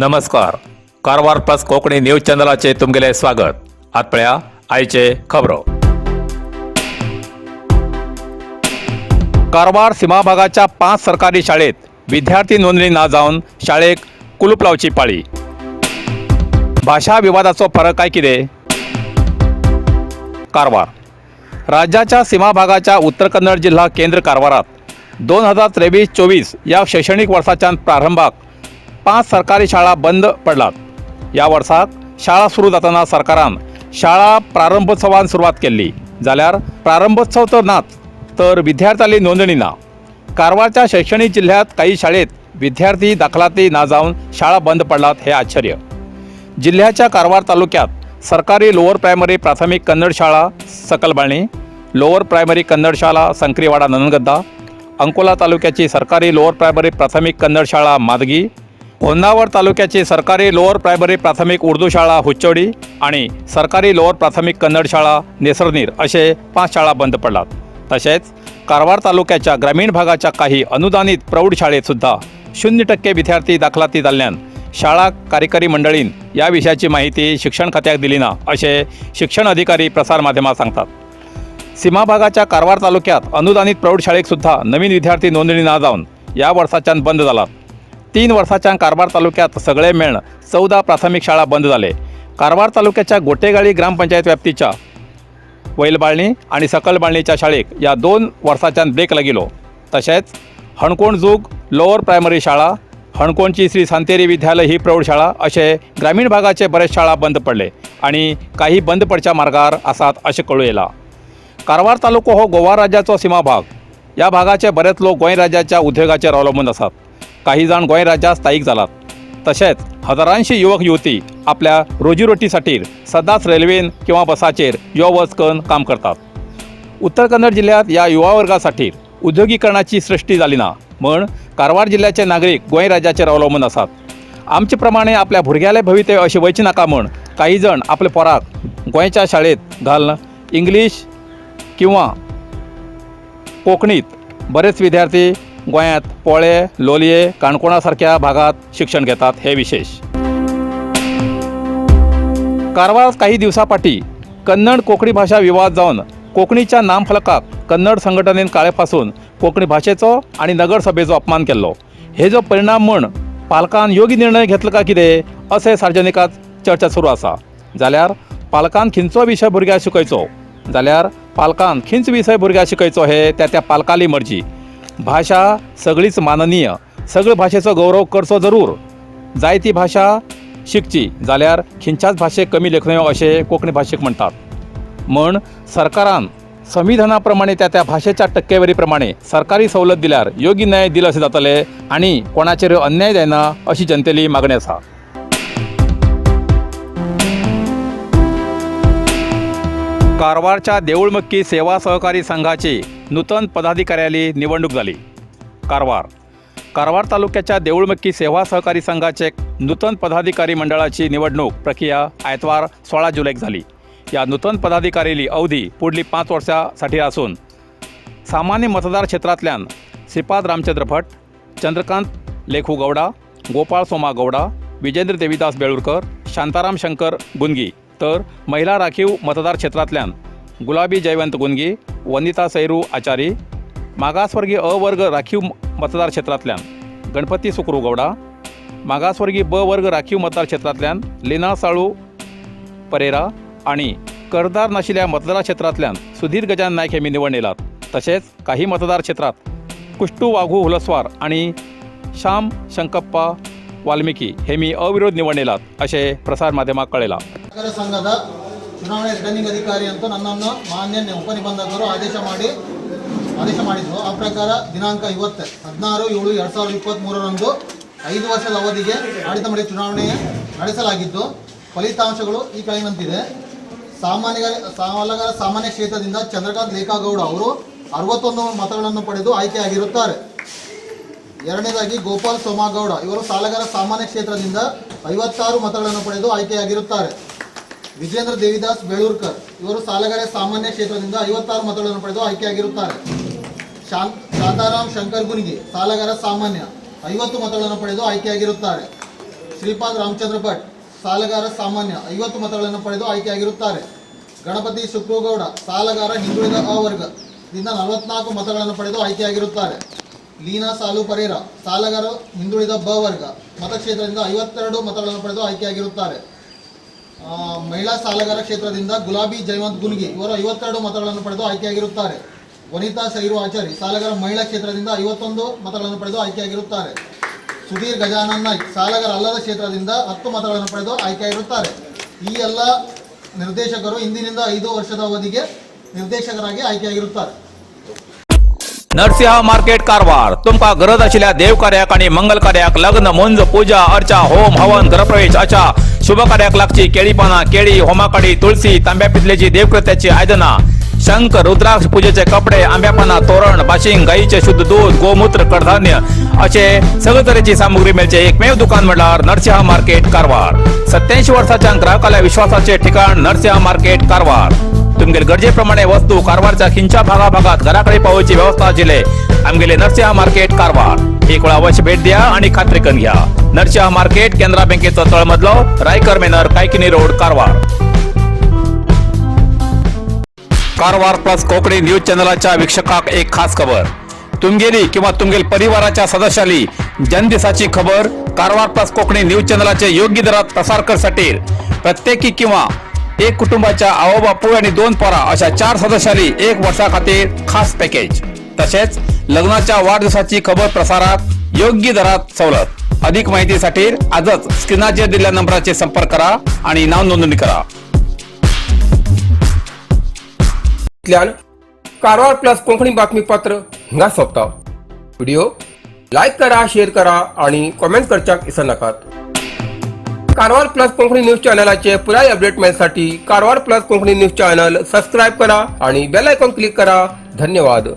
नमस्कार. Karwar Plus Konkani news चॅनलाचे तुमगेले स्वागत. आतपळ्या आयचे खबरो. कारवार सीमा भागाच्या 5 सरकारी शाळेत विद्यार्थी नोंदणी ना जावन शाळेक कुलूप लावची पाळी. भाषा विवादाचो फरक काय कितें? कारवार राज्याच्या सीमा भागाच्या उत्तर कन्नड जिल्हा केंद्र कारवारात 2023-24 या शैक्षणिक वर्षाच्या प्रारंभाक 5 सरकारी शाळा बंद पडलात. या वर्साक शाळा सुरू जाताना सरकारान शाळा प्रारंभोत्सवान सुरुवात केली. जाल्यार प्रारंभोत्सव तर नाच, तर विद्यार्थ्यांची नोंदणी ना. कारवारच्या शैक्षणिक जिल्ह्यात काही शाळेत विद्यार्थी दाखलाती ना जाऊन शाळा बंद पडलात हे आश्चर्य. जिल्ह्याच्या कारवार तालुक्यात सरकारी लोअर प्रायमरी प्राथमिक कन्नड शाळा सकलबाळणी, लोअर प्रायमरी कन्नड शाळा संक्रीवाडा ननगद्दा, अंकोला तालुक्याची सरकारी लोअर प्रायमरी प्राथमिक कन्नड शाळा मादगी, होन्नावर तालुक्याची सरकारी लोअर प्रायमरी प्राथमिक उर्दू शाळा हुच्चोडी आणि सरकारी लोअर प्राथमिक कन्नड शाळा नेसरनीर असे 5 शाळा बंद पडलात. तसेच कारवार तालुक्याच्या ग्रामीण भागाच्या काही अनुदानित प्रौढ शाळेत सुद्धा 0% विद्यार्थी दाखलाती जाल्ल्यान शाळा कार्यकारी मंडळीन या विषयाची माहिती शिक्षण खात्याक दिली ना असे शिक्षण अधिकारी प्रसारमाध्यमांत सांगतात. सीमा भागाच्या कारवार तालुक्यात अनुदानित प्रौढ शाळेक सुद्धा नवीन विद्यार्थी नोंदणी ना जावन या वर्साच्यान बंद जालात. 3 वर्साच्या कारवार तालुक्यात सगळे मेळून 14 प्राथमिक शाळा बंद झाले. कारवार तालुक्याच्या गोटेगाळी ग्रामपंचायत व्याप्तीच्या वैलबाळणी आणि सकलबाळणीच्या शाळेक या 2 वर्साच्यान ब्रेक लागिलो. तसेच हणकोण जूग लोअर प्रायमरी शाळा, हणकोणची श्री सांतेरी विद्यालय ही प्रौढ शाळा असे ग्रामीण भागाचे बरेच शाळा बंद पडले आणि काही बंद पडच्या मार्गार आसात असे कळू येला. कारवार तालुको हो गोवा राज्याचो सीमा भाग. या भागाचे बरेच लोक गोंय राज्याच्या उद्योगाचेर अवलंबून असतात. काही जण गोंय राज्यात स्थायिक जालात. तसेच हजारांशी युवक युवती आपल्या रोजीरोटीसाठी सदांच रेल्वेन किंवा बसाचेर यो वच करून काम करतात. उत्तर कन्नड जिल्ह्यात या युवा वर्गासाठी उद्योगीकरणाची सृष्टी झाली ना म्हण कारवार जिल्ह्याचे नागरिक गोंय राज्याचेर अवलंबून असतात. आमचे प्रमाणे आपल्या भुरग्याले भविते असे वयचे नाका म्हण काही जण आपल्या पोराक गोंयच्या शाळेत घालून इंग्लीश किंवा कोंकणीत बरेच विद्यार्थी गोंयांत पोळे, लोलये, काणकोणा सारख्या भागात शिक्षण घेतात हे विशेष. कारवार काही दिवसापाटी कन्नड कोंकणी भाषा विवाद जावन कोंकणीच्या नामफलकाक कन्नड संघटनेन काळेपासून कोंकणी भाषेचो आणि नगरसभेचो अपमान केल्लो. हे जो परिणाम म्हण पालकान योग्य निर्णय घेतलो का कितें असे सार्वजनिकात चर्चा सुरू आसा. जाल्यार पालकान खिंचो विशय भुरग्याक शिकयचो जाल्यार पालकान खिंच विशय भुरग्याक शिकयचो हे त्या पालकाली मर्जी. भाषा सगळीच माननीय, सगळे भाषेचो गौरव करचो जरूर. जाय ती भाषा शिकची जाल्यार खिंच्याच भाशेक कमी लेखनयो अशें कोंकणी भाशेक म्हणटात. म्हण सरकारान संविधानाप्रमाणे त्या भाशेच्या टक्केवारी प्रमाणे सरकारी सवलत दिल्यार योग्य न्याय दिलो अशें जातले आनी कोणाचेर अन्याय जायना अशी जनतेली मागणी आसा. कारवारच्या देऊळमक्की सेवा सहकारी संघाची नूतन पदाधिकाऱ्याली निवडणूक झाली. कारवार तालुक्याच्या देऊळमक्की सेवा सहकारी संघाचे नूतन पदाधिकारी मंडळाची निवडणूक प्रक्रिया आयतवार 16 जुलैक झाली. या नूतन पदाधिकारीली अवधी पुढली 5 वर्षांसाठी असून सामान्य मतदार क्षेत्रातल्यान श्रीपाद रामचंद्र भट, चंद्रकांत लेखू गौडा, गोपाळ सोमा गौडा, विजेंद्र देवीदास बेळूरकर, शांताराम शंकर गुंगी, तर महिला राखीव मतदार क्षेत्रातल्यान गुलाबी जयवंत गुंगी, वनिता सैरू आचारी, मागासवर्गीय अ वर्ग राखीव मतदार क्षेत्रातल्यान गणपती सुकरू गौडा, मागासवर्गीय ब वर्ग राखीव मतदार क्षेत्रातल्यान लीना साळू परेरा आणि करदार नाशिल्ल्या मतदार क्षेत्रातल्यान सुधीर गजानन नायक हेमी निवड येलात. तसेच काही मतदार क्षेत्रात कुष्टू वाघू हुलस्वार आणि श्याम शंकप्पा वाल्मिकी हेमी अविरोध निवड येलात असे प्रसार माಧ್ಯमाक कळयला. ಸಂಘದ ಚುನಾವಣೆ ರಿಟರ್ನಿಂಗ್ ಅಧಿಕಾರಿ ಅಂತ ನನ್ನನ್ನು ಮಾನ್ಯ ಉಪನಿಬಂಧಕರು ಆದೇಶ ಮಾಡಿದ್ರು. ಆ ಪ್ರಕಾರ ದಿನಾಂಕ 16/7/2023 5 ವರ್ಷದ ಅವಧಿಗೆ ಆಡಳಿತ ಮಂಡಳಿ ಚುನಾವಣೆ ನಡೆಸಲಾಗಿದ್ದು ಫಲಿತಾಂಶಗಳು ಈ ಕೆಳಗಿನಂತಿದೆ. ಸಾಮಾನ್ಯ ಕ್ಷೇತ್ರದಿಂದ ಚಂದ್ರಕಾಂತ್ ಲೇಖಾಗೌಡ ಅವರು 61 ಮತಗಳನ್ನು ಪಡೆದು ಆಯ್ಕೆಯಾಗಿರುತ್ತಾರೆ. ಎರಡನೇದಾಗಿ ಗೋಪಾಲ್ ಸೋಮಾಗೌಡ ಇವರು ಸಾಲಗಾರ ಸಾಮಾನ್ಯ ಕ್ಷೇತ್ರದಿಂದ 56 ಮತಗಳನ್ನು ಪಡೆದು ಆಯ್ಕೆಯಾಗಿರುತ್ತಾರೆ. ವಿಜೇಂದ್ರ ದೇವಿದಾಸ್ ಬೇಳೂರ್ಕರ್ ಇವರು ಸಾಲಗಾರ ಸಾಮಾನ್ಯ ಕ್ಷೇತ್ರದಿಂದ 56 ಮತಗಳನ್ನು ಪಡೆದು ಆಯ್ಕೆಯಾಗಿರುತ್ತಾರೆ. ಶಾಂತಾರಾಮ್ ಶಂಕರ್ ಗುನಿಗಿ ಸಾಲಗಾರ ಸಾಮಾನ್ಯ 50 ಮತಗಳನ್ನು ಪಡೆದು ಆಯ್ಕೆಯಾಗಿರುತ್ತಾರೆ. ಶ್ರೀಪಾದ್ ರಾಮಚಂದ್ರ ಭಟ್ ಸಾಲಗಾರ ಸಾಮಾನ್ಯ 50 ಮತಗಳನ್ನು ಪಡೆದು ಆಯ್ಕೆಯಾಗಿರುತ್ತಾರೆ. ಗಣಪತಿ ಶುಕ್ರಗೌಡ ಸಾಲಗಾರ ಹಿಂದುಳಿದ ಅ ವರ್ಗದಿಂದ 44 ಮತಗಳನ್ನು ಪಡೆದು ಆಯ್ಕೆಯಾಗಿರುತ್ತಾರೆ. ಲೀನಾ ಸಾಲು ಪರೇರ ಸಾಲಗಾರ ಹಿಂದುಳಿದ ಬ ವರ್ಗ ಮತಕ್ಷೇತ್ರದಿಂದ 52 ಮತಗಳನ್ನು ಪಡೆದು ಆಯ್ಕೆಯಾಗಿರುತ್ತಾರೆ. ಮಹಿಳಾ ಸಾಲಗಾರ ಕ್ಷೇತ್ರದಿಂದ ಗುಲಾಬಿ ಜಯವಂತ್ ಗುನ್ಗಿ ಇವರು 52 ಮತಗಳನ್ನು ಪಡೆದು ಆಯ್ಕೆಯಾಗಿರುತ್ತಾರೆ. ವನಿತಾ ಸೈರು ಆಚಾರಿ ಸಾಲಗಾರ ಮಹಿಳಾ ಕ್ಷೇತ್ರದಿಂದ 51 ಮತಗಳನ್ನು ಪಡೆದು ಆಯ್ಕೆಯಾಗಿರುತ್ತಾರೆ. ಸುಧೀರ್ ಗಜಾನನ್ ನಾಯ್ಕ್ ಸಾಲಗಾರ ಅಲ್ಲದ ಕ್ಷೇತ್ರದಿಂದ 10 ಮತಗಳನ್ನು ಪಡೆದು ಆಯ್ಕೆಯಾಗಿರುತ್ತಾರೆ. ಈ ಎಲ್ಲ ನಿರ್ದೇಶಕರು ಇಂದಿನಿಂದ 5 ವರ್ಷದ ಅವಧಿಗೆ ನಿರ್ದೇಶಕರಾಗಿ ಆಯ್ಕೆಯಾಗಿರುತ್ತಾರೆ. नरसिंह मार्केट कारवार तुमका गरज असलेल्या देव कार्याक आणि मंगल कार्याक लग्न मुंज पूजा अर्चा होम हवन गृहप्रवेश अशा शुभ कार्याक लागची केळी पाना केळी होमाकडी तुळशी तांब्या पितलेची देवकृत्याची आयदना शंख रुद्राक्ष पूजेचे कपडे आंब्या पाना तोरण बाशिंग गाईचे शुद्ध दूध गोमूत्र कडधान्य असे सगळे तऱ्हेची सामुग्री मिळचे एकमेव दुकान म्हणल्यार नरसिंह मार्केट कारवार. 87 वर्षाच्या ग्राहकाला विश्वासाचे ठिकाण नरसिंह मार्केट कारवार. तुमगेर गरजेप्रमाणे वस्तू कारवारच्या खिंच्या भागाभागात घराकडे पावोची व्यवस्था आशिल्ले आमगेले नरसिंह मार्केट कारवार. एक वेळ अवश्य भेट द्या आणि खात्री करून घ्या. नरसिंह मार्केट केंद्रा बँकेचो तळमजलो Raikar Manor Kaikini Road Karwar. Karwar Plus Konkani News चॅनलच्या वीक्षकाक एक खास खबर. तुमगेली किंवा तुमगेल परिवाराच्या सदस्याली जनदिसाची खबर कारवार प्लस कोकणी न्यूज चॅनलचे योग्य दरात प्रसार करसाठी प्रत्येकी किंवा एक कुटुंबाच्या आवो बापू आणि 2 पोरा अशा 4 सदस्यांनी 1 वर्षा खातीर खास पॅकेज. तसेच लग्नाच्या वाढदिवसाची खबर प्रसारात योग्य दरात सवलत. अधिक माहितीसाठी आजच स्क्रीनाचेर दिलेल्या नंबराचे संपर्क करा आणि नाव नोंदणी करा. कारवार प्लस कोंकणी बातमीपत्र हिंगा सोंपता. व्हिडिओ लाईक करा, शेअर करा आणि कॉमेंट करच्याक विसरू नकात. कारवार प्लस कोंकणी न्यूज चॅनलाचे पुराय अपडेट मिळण्यासाठी Karwar plus Konkani news channel subscribe करा आणि बेल आयकॉन क्लिक करा. धन्यवाद.